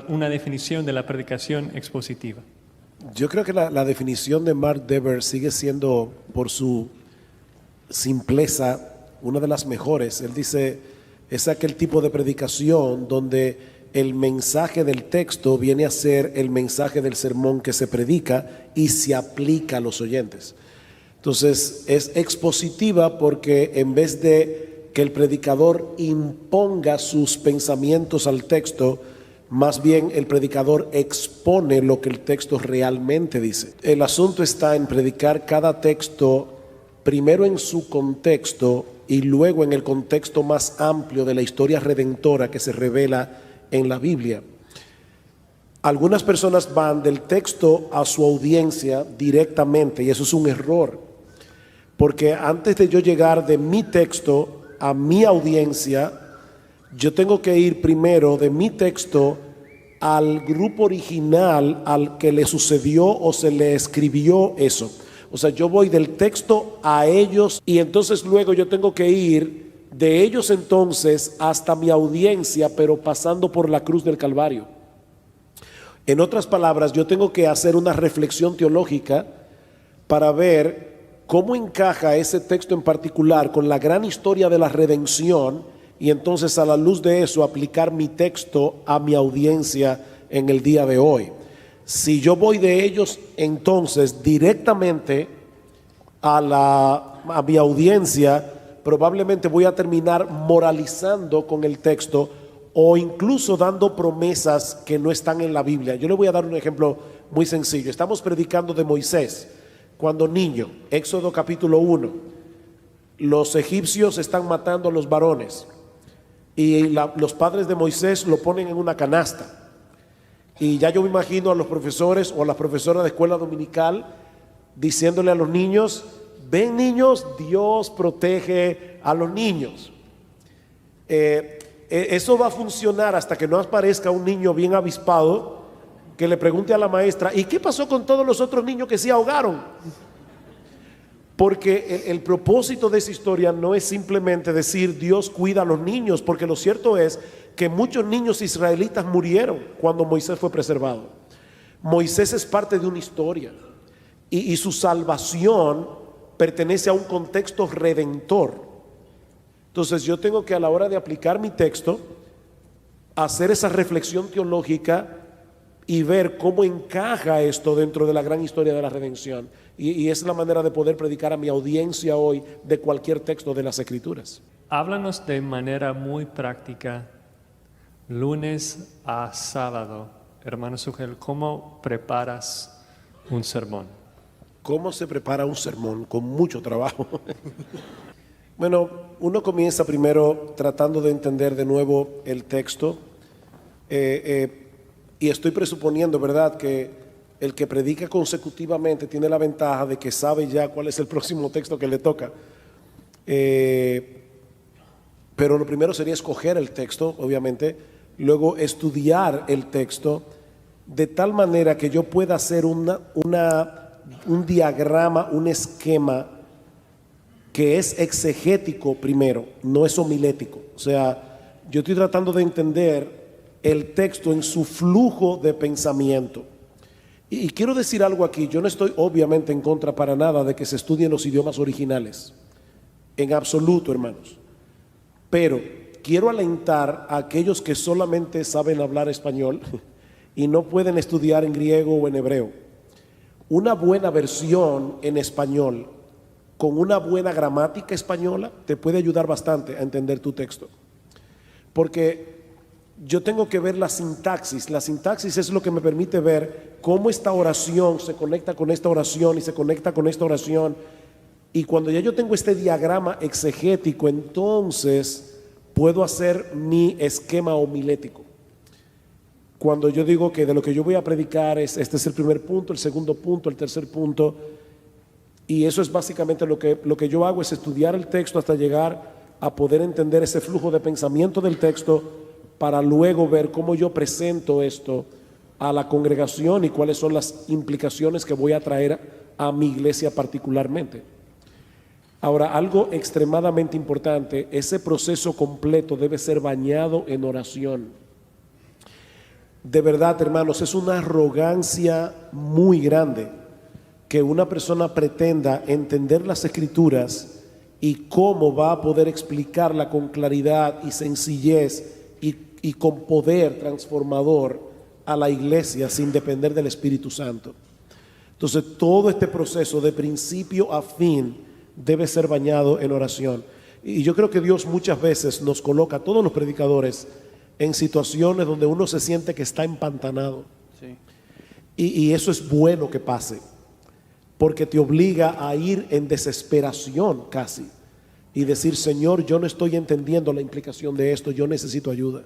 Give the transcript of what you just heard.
una definición de la predicación expositiva? Yo creo que la definición de Mark Dever sigue siendo, por su simpleza, una de las mejores. Él dice, es aquel tipo de predicación donde el mensaje del texto viene a ser el mensaje del sermón que se predica y se aplica a los oyentes. Entonces es expositiva porque en vez de que el predicador imponga sus pensamientos al texto, más bien el predicador expone lo que el texto realmente dice. El asunto está en predicar cada texto primero en su contexto y luego en el contexto más amplio de la historia redentora que se revela en la Biblia. Algunas personas van del texto a su audiencia directamente y eso es un error, porque antes de yo llegar de mi texto a mi audiencia, yo tengo que ir primero de mi texto al grupo original al que le sucedió o se le escribió eso. O sea, yo voy del texto a ellos y entonces luego yo tengo que ir de ellos entonces hasta mi audiencia, pero pasando por la cruz del Calvario. En otras palabras, yo tengo que hacer una reflexión teológica para ver cómo encaja ese texto en particular con la gran historia de la redención y entonces a la luz de eso aplicar mi texto a mi audiencia en el día de hoy. Si yo voy de ellos entonces directamente a mi audiencia, probablemente voy a terminar moralizando con el texto o incluso dando promesas que no están en la Biblia. Yo le voy a dar un ejemplo muy sencillo. Estamos predicando de Moisés cuando niño, Éxodo capítulo 1. Los egipcios están matando a los varones y los padres de Moisés lo ponen en una canasta. Y ya yo me imagino a los profesores o a las profesoras de escuela dominical diciéndole a los niños: ven niños, Dios protege a los niños. Eso va a funcionar hasta que no aparezca un niño bien avispado que le pregunte a la maestra: ¿y qué pasó con todos los otros niños que se ahogaron? Porque el propósito de esa historia no es simplemente decir Dios cuida a los niños, porque lo cierto es que muchos niños israelitas murieron cuando Moisés fue preservado. Moisés es parte de una historia y su salvación pertenece a un contexto redentor. Entonces yo tengo que, a la hora de aplicar mi texto, hacer esa reflexión teológica y ver cómo encaja esto dentro de la gran historia de la redención. Y es la manera de poder predicar a mi audiencia hoy de cualquier texto de las Escrituras. Háblanos de manera muy práctica, lunes a sábado, hermano Sugel, ¿cómo preparas un sermón? ¿Cómo se prepara un sermón? Con mucho trabajo. Bueno, uno comienza primero tratando de entender de nuevo el texto y estoy presuponiendo, ¿verdad?, que el que predica consecutivamente tiene la ventaja de que sabe ya cuál es el próximo texto que le toca. Pero lo primero sería escoger el texto, obviamente, luego estudiar el texto de tal manera que yo pueda hacer un diagrama, un esquema que es exegético primero, no es homilético. O sea, yo estoy tratando de entender el texto en su flujo de pensamiento. Y quiero decir algo aquí, yo no estoy obviamente en contra para nada de que se estudien los idiomas originales, en absoluto, hermanos. Pero quiero alentar a aquellos que solamente saben hablar español y no pueden estudiar en griego o en hebreo. Una buena versión en español con una buena gramática española te puede ayudar bastante a entender tu texto. Porque yo tengo que ver la sintaxis. La sintaxis es lo que me permite ver cómo esta oración se conecta con esta oración y se conecta con esta oración. Y cuando ya yo tengo este diagrama exegético, entonces puedo hacer mi esquema homilético. Cuando yo digo que de lo que yo voy a predicar este es el primer punto, el segundo punto, el tercer punto, y eso es básicamente lo que yo hago, es estudiar el texto hasta llegar a poder entender ese flujo de pensamiento del texto para luego ver cómo yo presento esto a la congregación y cuáles son las implicaciones que voy a traer a mi iglesia particularmente. Ahora, algo extremadamente importante, ese proceso completo debe ser bañado en oración. De verdad, hermanos, es una arrogancia muy grande que una persona pretenda entender las Escrituras y cómo va a poder explicarla con claridad y sencillez y con poder transformador a la iglesia sin depender del Espíritu Santo. Entonces, todo este proceso de principio a fin debe ser bañado en oración. Y yo creo que Dios muchas veces nos coloca a todos los predicadores en situaciones donde uno se siente que está empantanado. Sí. Y eso es bueno que pase, porque te obliga a ir en desesperación casi y decir, Señor, yo no estoy entendiendo la implicación de esto, yo necesito ayuda.